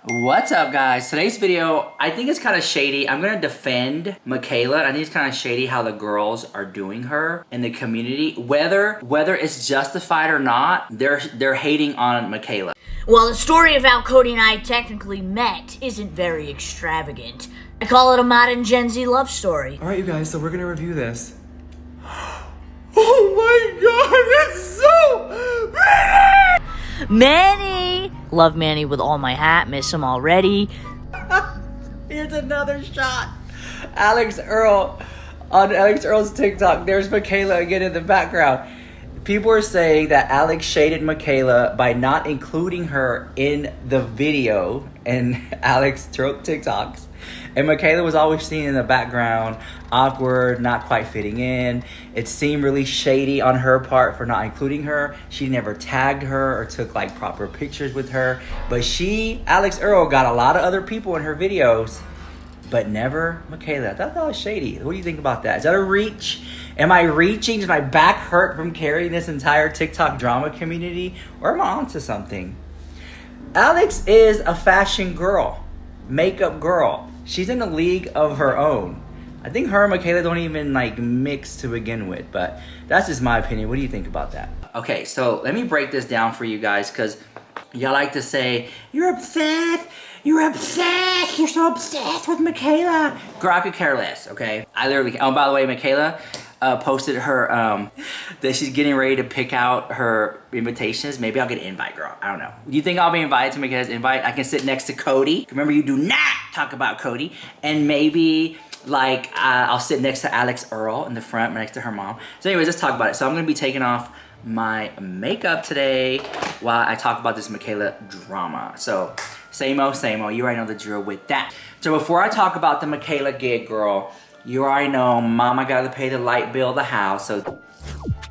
What's up, guys? Today's video, I think it's kind of shady. I'm gonna defend Mikayla. I think it's kind of shady how the girls are doing her in the community. Whether it's justified or not, they're hating on Mikayla. Well, the story of how Cody and I technically met isn't very extravagant. I call it a modern Gen Z love story. All right, you guys, so we're gonna review this. Oh my god, it's so pretty! Manny! Love Manny with all my heart, miss him already. Here's another shot. Alix Earle, on Alix Earle's TikTok, there's Mikayla again in the background. People are saying that Alix shaded Mikayla by not including her in the video in Alix TikToks. And Mikayla was always seen in the background, awkward, not quite fitting in. It seemed really shady on her part for not including her. She never tagged her or took like proper pictures with her. But Alix Earle, got a lot of other people in her videos, but never Mikayla. I thought that was shady. What do you think about that? Is that a reach? Am I reaching? Does my back hurt from carrying this entire TikTok drama community? Or am I onto something? Alix is a fashion girl, makeup girl. She's in a league of her own. I think her and Mikayla don't even like mix to begin with, but that's just my opinion. What do you think about that? Okay, so let me break this down for you guys, because y'all like to say, you're obsessed, you're so obsessed with Mikayla. Girl, I could care less, okay? I literally, oh, by the way, Mikayla posted her, that she's getting ready to pick out her invitations. Maybe I'll get an invite, girl. I don't know. Do you think I'll be invited to Mikayla's invite? I can sit next to Cody. Remember, you do not talk about Cody. And maybe, like, I'll sit next to Alix Earle in the front, next to her mom. So anyways, let's talk about it. So I'm gonna be taking off my makeup today while I talk about this Mikayla drama. So, same old, you already know the drill with that. So before I talk about the Mikayla gig, girl, you already know mama gotta pay the light bill of the house. So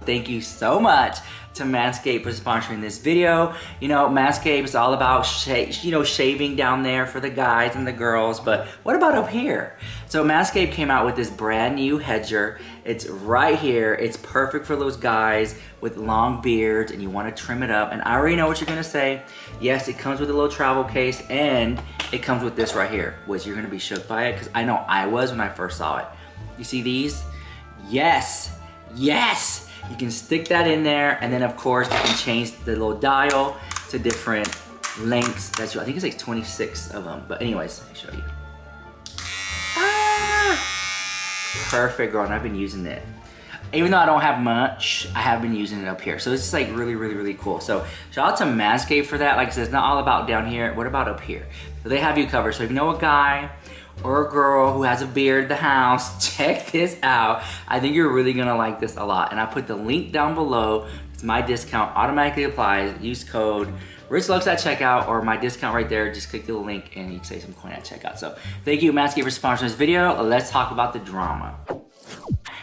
thank you so much to Manscaped for sponsoring this video. You know, Manscaped is all about shaving down there for the guys and the girls, but what about up here? So Manscaped came out with this brand new hedger. It's right here. It's perfect for those guys with long beards and you want to trim it up. And I already know what you're gonna say. Yes, it comes with a little travel case and it comes with this right here, which you're gonna be shook by it, because I know I was when I first saw it. You see these? Yes, yes! You can stick that in there, and then of course you can change the little dial to different lengths. I think it's like 26 of them, but anyways, let me show you. Ah! Perfect, girl, and I've been using it. Even though I don't have much, I have been using it up here. So it's just like really cool. So shout out to Manscaped for that. Like I said, it's not all about down here. What about up here? So they have you covered. So if you know a guy or a girl who has a beard in the house, check this out. I think you're really gonna like this a lot. And I put the link down below. It's my discount, automatically applies. Use code RichLux at checkout, or my discount right there. Just click the link and you can save some coin at checkout. So thank you, Manscaped, for sponsoring this video. Let's talk about the drama.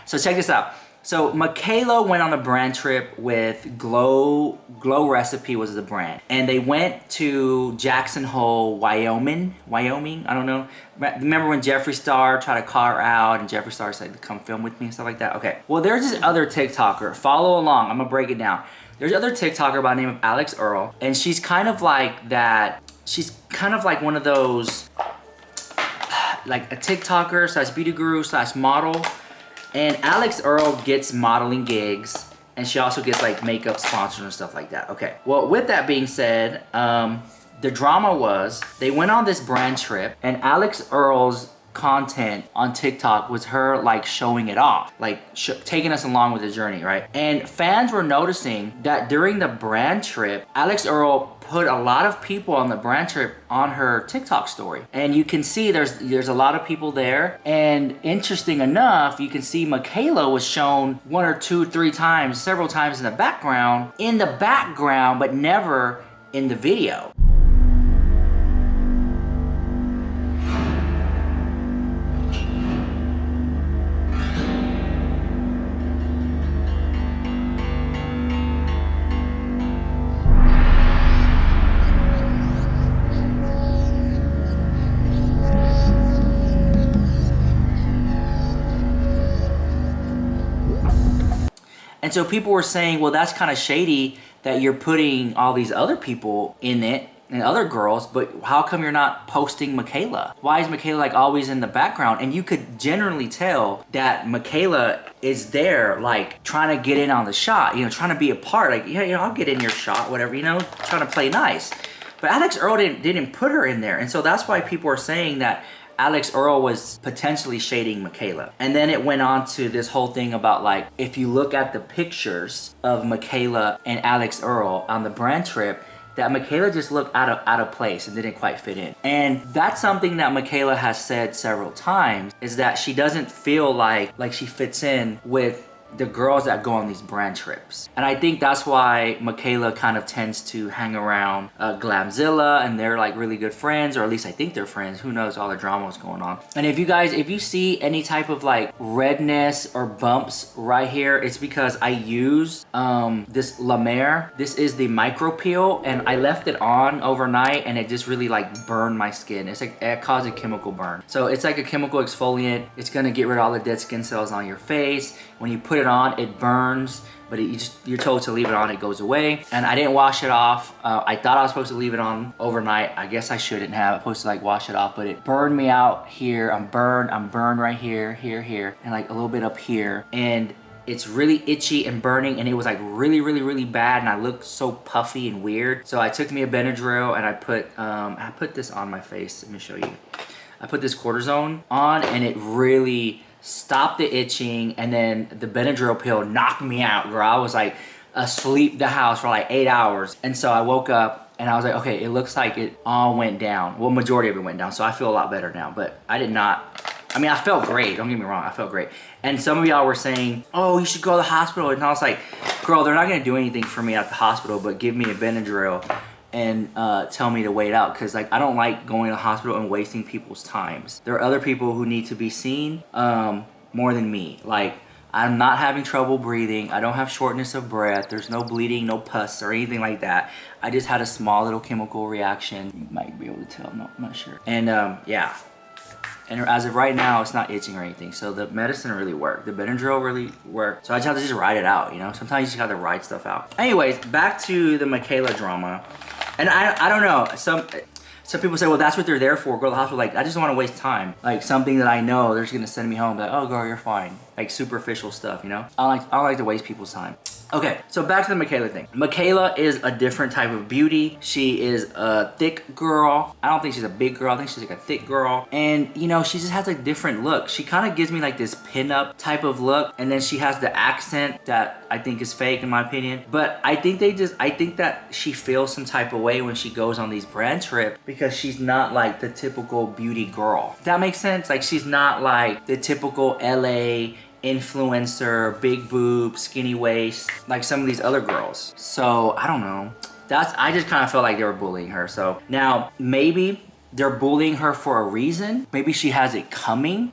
So check this out. So Mikayla went on a brand trip with Glow Recipe was the brand. And they went to Jackson Hole, Wyoming, I don't know. Remember when Jeffree Star tried to call her out and Jeffree Star said to come film with me and stuff like that? Okay. Well, there's this other TikToker. Follow along, I'm gonna break it down. There's another TikToker by the name of Alix Earle, and she's kind of like that, she's kind of like one of those, like a TikToker slash beauty guru slash model. And Alix Earle gets modeling gigs, and she also gets like makeup sponsors and stuff like that. Okay, well, with that being said, the drama was they went on this brand trip, and Alix Earle's content on TikTok was her like showing it off, like taking us along with the journey, right? And fans were noticing that during the brand trip, Alix Earle put a lot of people on the brand trip on her TikTok story. And you can see there's a lot of people there. And interesting enough, you can see Mikayla was shown 1 or 2, 3 times, several times in the background, but never in the video. so people were saying, well, that's kind of shady that you're putting all these other people in it and other girls, but how come you're not posting Mikayla? Why is Mikayla like always in the background? And you could generally tell that Mikayla is there like trying to get in on the shot, you know, trying to be a part, like, yeah, you know, I'll get in your shot, whatever, you know, trying to play nice. But Alix Earle didn't put her in there. And so that's why people are saying that Alix Earle was potentially shading Mikayla. And then it went on to this whole thing about like, if you look at the pictures of Mikayla and Alix Earle on the brand trip, that Mikayla just looked out of place and didn't quite fit in. And that's something that Mikayla has said several times, is that she doesn't feel like she fits in with the girls that go on these brand trips. And I think that's why Mikayla kind of tends to hang around Glamzilla, and they're like really good friends, or at least I think they're friends. Who knows, all the drama was going on. And if you see any type of like redness or bumps right here, it's because I used this La Mer. This is the micro peel, and I left it on overnight, and it just really like burned my skin. It's like, it caused a chemical burn. So it's like a chemical exfoliant. It's gonna get rid of all the dead skin cells on your face. When you put it on, it burns, but you're told to leave it on, it goes away. And I didn't wash it off. I thought I was supposed to leave it on overnight. I guess I shouldn't have. I'm supposed to like wash it off, but it burned me out here. I'm burned right here, here, and like a little bit up here. And it's really itchy and burning, and it was like really, really, really bad, and I looked so puffy and weird. So I took me a Benadryl, and I put this on my face. Let me show you. I put this cortisone on, and it really stopped the itching, and then the Benadryl pill knocked me out, girl. I was like asleep the house for like 8 hours. And so I woke up and I was like, okay, it looks like it all went down. Well, majority of it went down, so I feel a lot better now. But I felt great, don't get me wrong, I felt great. And some of y'all were saying, oh, you should go to the hospital. And I was like, girl, they're not gonna do anything for me at the hospital but give me a Benadryl and tell me to wait out, because like I don't like going to the hospital and wasting people's times. There are other people who need to be seen more than me. Like, I'm not having trouble breathing. I don't have shortness of breath. There's no bleeding, no pus or anything like that. I just had a small little chemical reaction. You might be able to tell, no, I'm not sure. And yeah. And as of right now, it's not itching or anything. So the medicine really worked. The Benadryl really worked. So I just have to just ride it out, you know? Sometimes you just gotta ride stuff out. Anyways, back to the Mikayla drama. And I don't know, some people say, well, that's what they're there for, go to the hospital. Like, I just don't want to waste time. Like, something that I know they're just gonna send me home, like, oh, girl, you're fine. Like, superficial stuff, you know? I don't like to waste people's time. Okay, so back to the Mikayla thing. Mikayla is a different type of beauty. She is a thick girl. I don't think she's a big girl. I think she's like a thick girl. And, you know, she just has a different look. She kind of gives me like this pin-up type of look. And then she has the accent that I think is fake in my opinion. But I think that she feels some type of way when she goes on these brand trips, because she's not like the typical beauty girl. That makes sense? Like, she's not like the typical LA influencer, big boob, skinny waist, like some of these other girls. So I don't know. I just kind of felt like they were bullying her. So now maybe they're bullying her for a reason. Maybe she has it coming.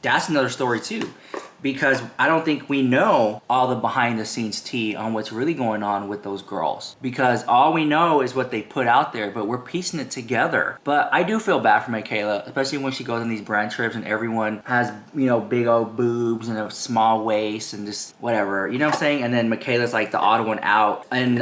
That's another story too. Because I don't think we know all the behind the scenes tea on what's really going on with those girls. Because all we know is what they put out there, but we're piecing it together. But I do feel bad for Mikayla, especially when she goes on these brand trips and everyone has, you know, big old boobs and a small waist and just whatever, you know what I'm saying? And then Mikayla's like the odd one out. And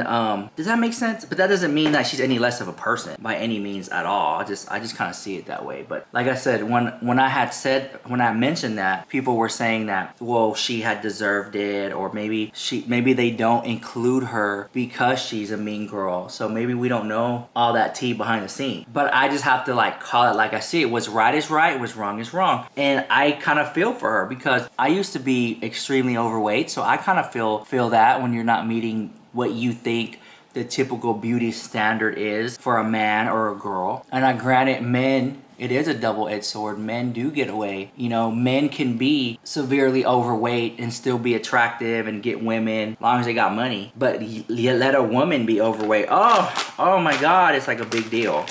does that make sense? But that doesn't mean that she's any less of a person by any means at all. I just kind of see it that way. But like I said, when I mentioned that, people were saying that, well, she had deserved it, or maybe they don't include her because she's a mean girl. So maybe we don't know all that tea behind the scene. But I just have to like call it like I see it. What's right is right, what's wrong is wrong. And I kind of feel for her because I used to be extremely overweight. So I kind of feel that when you're not meeting what you think the typical beauty standard is for a man or a girl. And I granted, men, it is a double-edged sword. Men do get away. You know, men can be severely overweight and still be attractive and get women as long as they got money. But you let a woman be overweight. Oh my God, it's like a big deal.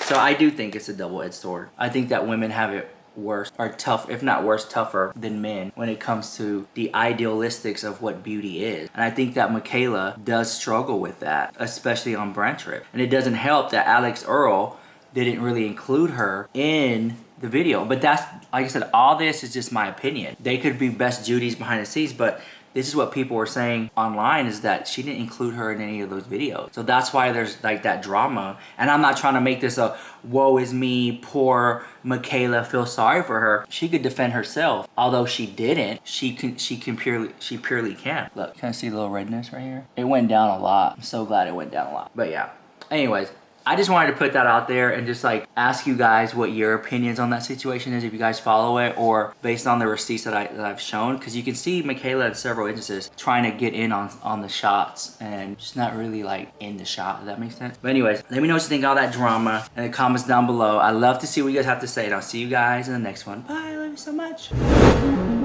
So I do think it's a double-edged sword. I think that women have it worse, or tough, if not worse, tougher than men when it comes to the idealistics of what beauty is. And I think that Mikayla does struggle with that, especially on brand trip. And it doesn't help that Alix Earle didn't really include her in the video. But that's, like I said, all this is just my opinion. They could be best Judies behind the scenes, but this is what people were saying online, is that she didn't include her in any of those videos. So that's why there's like that drama. And I'm not trying to make this a woe is me, poor Mikayla, feel sorry for her. She could defend herself. Although she didn't, she purely can. Look, can I see the little redness right here? It went down a lot. I'm so glad it went down a lot. But yeah. Anyways, I just wanted to put that out there and just like ask you guys what your opinions on that situation is, if you guys follow it, or based on the receipts that I've shown, because you can see Mikayla in several instances trying to get in on the shots and just not really like in the shot, if that makes sense. But anyways, let me know what you think of all that drama in the comments down below. I love to see what you guys have to say, and I'll see you guys in the next one. Bye, I love you so much.